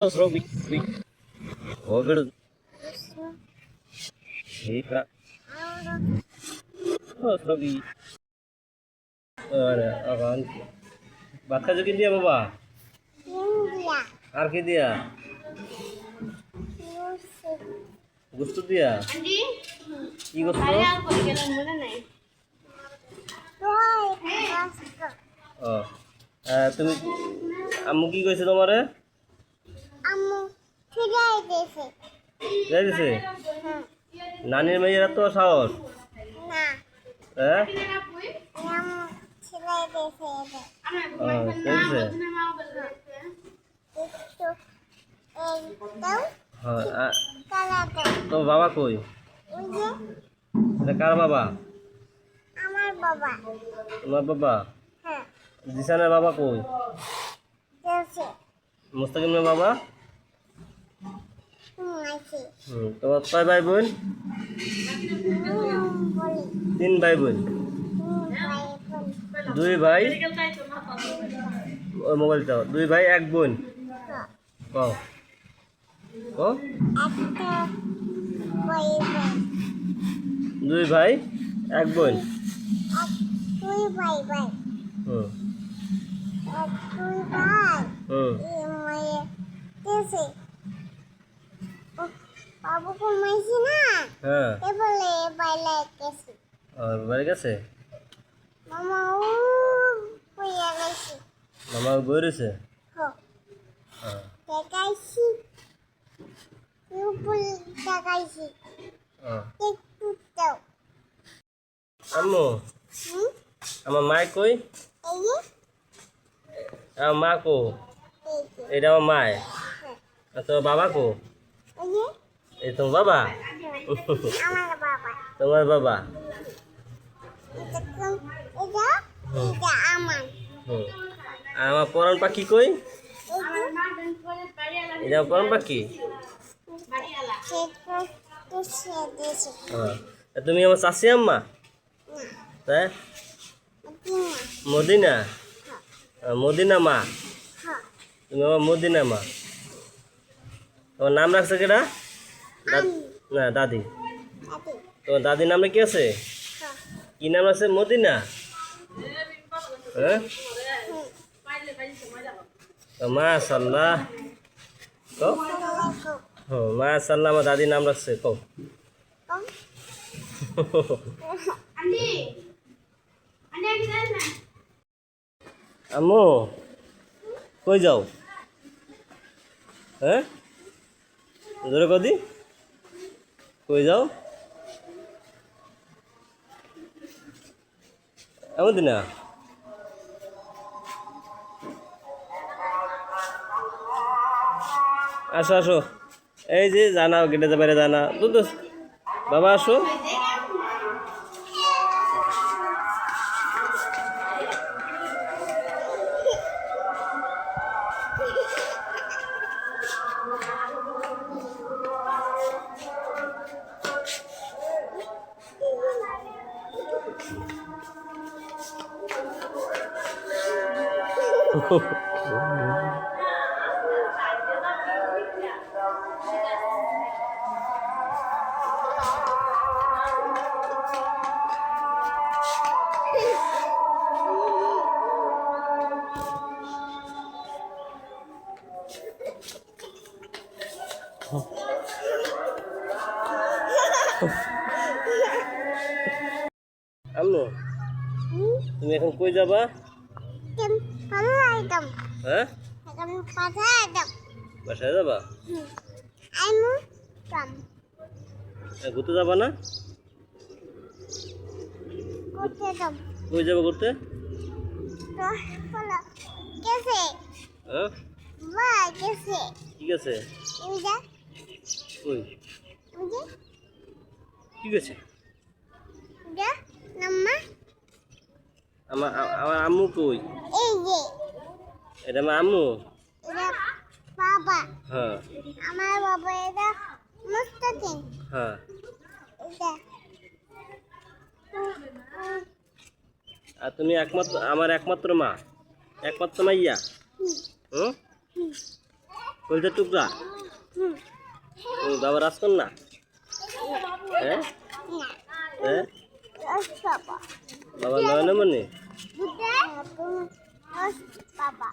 Robi, over Hika, Robi, akan বাচ্চা কি দিয়া বাবা আর কি দিয়া গোস্ত দিয়া কি গোস্ত ও তুমি আম্মু কি কইছে তোমারে আম্মু খিদাই দিয়েছে যাই দিছে নানির মেয়েরা তো সাহস না হ্যাঁ আম্মু খিদাই দিয়েছে দিছে একটু এই দাও হ্যাঁ কালা দাও তো বাবা কই ওই যে এটা কার বাবা আমার বাবা তোমার বাবা হ্যাঁ জিসানের বাবা কই দিয়েছে মুস্তাকিমের বাবা আছে তোমার কয় ভাই বোন বলি 3 ভাই বোন ভাই বোন 2 ভাই ওই মোবাইল দাও 2 ভাই 1 বোন কও কও একটা ভাই বোন 2 ভাই 1 বোন দুই ভাই ভাই হুম দুই ভাই হুম এই মায়ে দিয়েছে বাবু ঘুমাইছি না হ্যাঁ এ বলে বাইরে গেছি আর বাড়ি গেছে মামা ও হইয়া গেছি মামা বই রয়েছে হো হ্যাঁ দেখাইছি উপর দেখাইছি হ্যাঁ একটু দাও আম্মু আমার মা কই এই যে আমার মা কো এই যে এটা আমার মায় হ্যাঁ, আর তোর বাবা কো এই যে এই তোমার বাবা আমার বাবা তোমার বাবা এটা এটা আমার হুম আর আমার পরান পাখি কই এই এটা আমার পরান পাখি যে সে দিয়েছে হ্যাঁ আর তুমি আমার চাষি আম্মা তাই মদিনা মদিনা মা হ্যাঁ তুমি আমার মদিনা মা তোমার নাম রাখছে কেটা আমি না দাদি দাদি তোমার দাদির নামে কি আছে হ্যাঁ কি নাম আছে মদিনা হ্যাঁ মাশাল্লাহ কও হ্যাঁ মাশাল্লাহ আমার দাদির নাম রাখছে কও আম্মু কই যাও হ্যাঁ ধরে কদি কই যাও এমন দিনা আসো আসো এই যে জানা গেটে বাইরে জানা দুধ বাবা আসো আম্মু তুমি এখন কই যাবা ভালো আইটেম হ্যাঁ এখন পাঠা আইটেম বাসায় যাবা আইমু কাম ঘুরতে যাবা না করতে দাম কই যাবা ঘুরতে তো বলো গেছে হ্যাঁ বা গেছে ঠিক আছে ওই যা কই ওই যে ঠিক আছে যা নাম্মা আমার আমার আম্মু কই এই যে এটা আমার আম্মু এটা বাবা হ্যাঁ আমার বাবা এটা মুস্তাকিম হ্যাঁ এটা আর তুমি একমাত্র আমার একমাত্র মা একমাত্র মাইয়া হুম কলজার টুকরা হুম বাবা রাজকন্যা হ্যাঁ না হ্যাঁ রস বাবা বাবা নয়নমণি রস বাবা